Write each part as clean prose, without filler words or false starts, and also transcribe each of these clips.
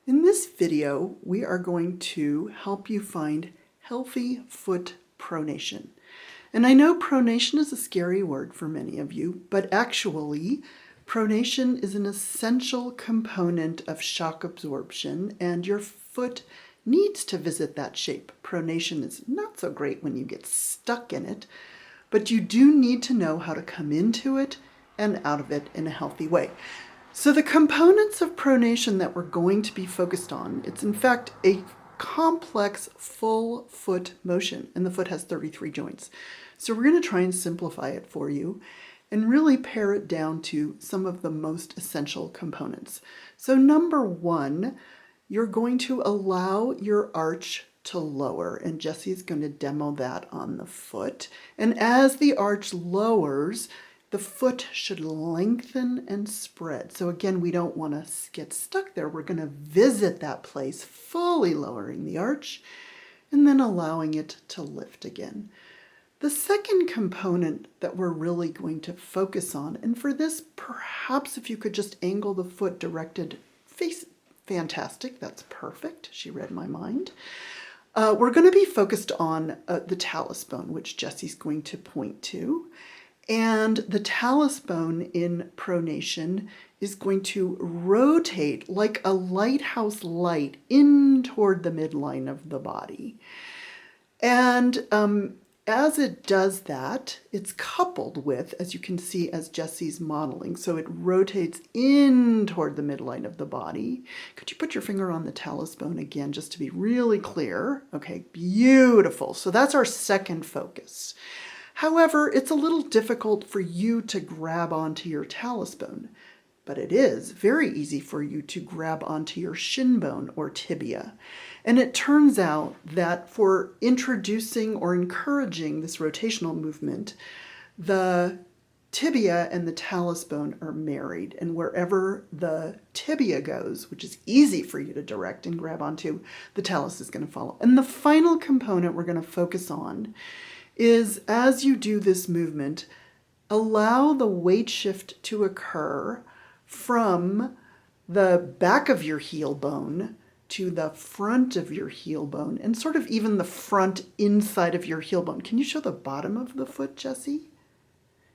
In this video, we are going to help you find healthy foot pronation. And I know pronation is a scary word for many of you, but actually, pronation is an essential component of shock absorption, and your foot needs to visit that shape. Pronation is not so great when you get stuck in it, but you do need to know how to come into it and out of it in a healthy way. So the components of pronation that we're going to be focused on, it's in fact a complex full foot motion, and the foot has 33 joints. So we're going to try and simplify it for you and really pare it down to some of the most essential components. So number one, you're going to allow your arch to lower, and Jesse's going to demo that on the foot. And as the arch lowers, the foot should lengthen and spread. So again, we don't want to get stuck there. We're going to visit that place, fully lowering the arch and then allowing it to lift again. The second component that we're really going to focus on, and for this, perhaps if you could just angle the foot directed face, fantastic, that's perfect. She read my mind. We're going to be focused on the talus bone, which Jesse's going to point to. And the talus bone in pronation is going to rotate like a lighthouse light in toward the midline of the body. And as it does that, it's coupled with, as you can see as Jesse's modeling, so it rotates in toward the midline of the body. Could you put your finger on the talus bone again, just to be really clear? Okay, beautiful. So that's our second focus. However, it's a little difficult for you to grab onto your talus bone, but it is very easy for you to grab onto your shin bone or tibia. And it turns out that for introducing or encouraging this rotational movement, the tibia and the talus bone are married, and wherever the tibia goes, which is easy for you to direct and grab onto, the talus is going to follow. And the final component we're going to focus on is, as you do this movement, allow the weight shift to occur from the back of your heel bone to the front of your heel bone, and sort of even the front inside of your heel bone. Can you show the bottom of the foot, Jessie?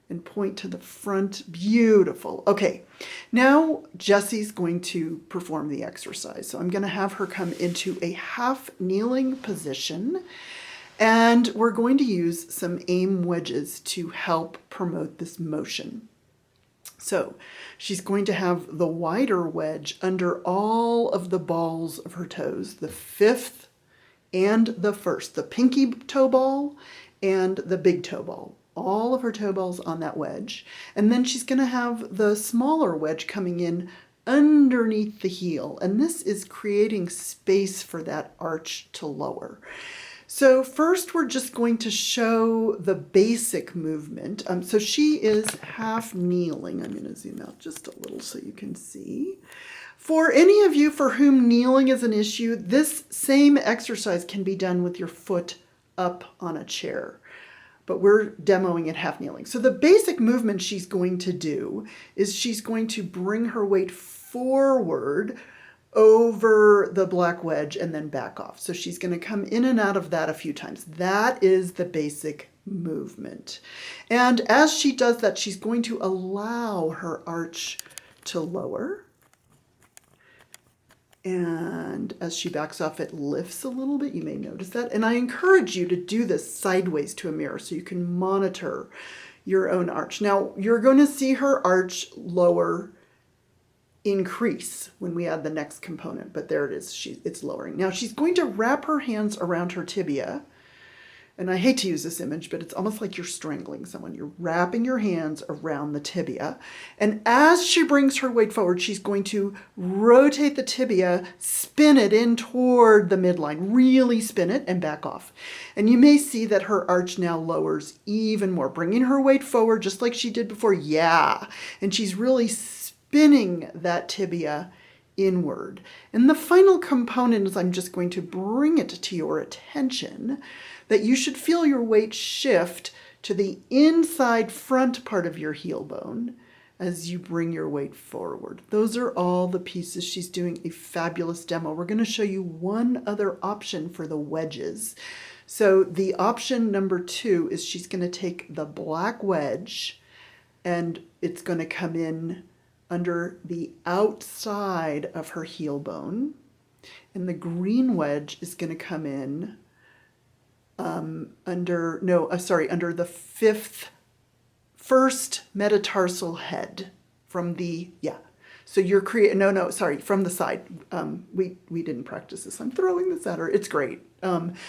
And point to the front. Beautiful. Okay, now Jesse's going to perform the exercise. So I'm going to have her come into a half kneeling position, and we're going to use some aim wedges to help promote this motion. So she's going to have the wider wedge under all of the balls of her toes, the fifth and the first, the pinky toe ball and the big toe ball, all of her toe balls on that wedge. And then she's going to have the smaller wedge coming in underneath the heel. And this is creating space for that arch to lower. So first we're just going to show the basic movement. So she is half kneeling. I'm going to zoom out just a little so you can see. For any of you for whom kneeling is an issue, this same exercise can be done with your foot up on a chair, but we're demoing it half kneeling. So the basic movement she's going to do is she's going to bring her weight forward over the black wedge and then back off. So she's going to come in and out of that a few times. That is the basic movement. And as she does that, she's going to allow her arch to lower. And as she backs off, it lifts a little bit. You may notice that. And I encourage you to do this sideways to a mirror so you can monitor your own arch. Now, you're going to see her arch lower increase when we add the next component, but there it is, it's lowering. Now she's going to wrap her hands around her tibia, and I hate to use this image, but it's almost like you're strangling someone. You're wrapping your hands around the tibia, and as she brings her weight forward, she's going to rotate the tibia, spin it in toward the midline, really spin it and back off. And you may see that her arch now lowers even more, bringing her weight forward just like she did before. Yeah, and she's really spinning that tibia inward. And the final component is I'm just going to bring it to your attention that you should feel your weight shift to the inside front part of your heel bone as you bring your weight forward. Those are all the pieces. She's doing a fabulous demo. We're going to show you one other option for the wedges. So the option number 2 is she's going to take the black wedge and it's going to come in under the outside of her heel bone. And the green wedge is going to come in under the first metatarsal head from the, So you're from the side. We didn't practice this. I'm throwing this at her. It's great.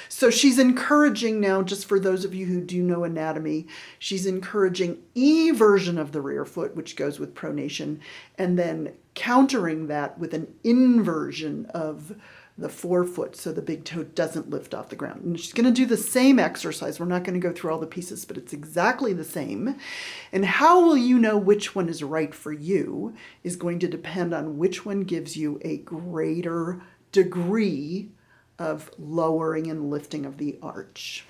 So she's encouraging now, just for those of you who do know anatomy, she's encouraging eversion of the rear foot, which goes with pronation, and then countering that with an inversion of the forefoot so the big toe doesn't lift off the ground. And she's going to do the same exercise. We're not going to go through all the pieces, but it's exactly the same. And how will you know which one is right for you is going to depend on which one gives you a greater degree of lowering and lifting of the arch.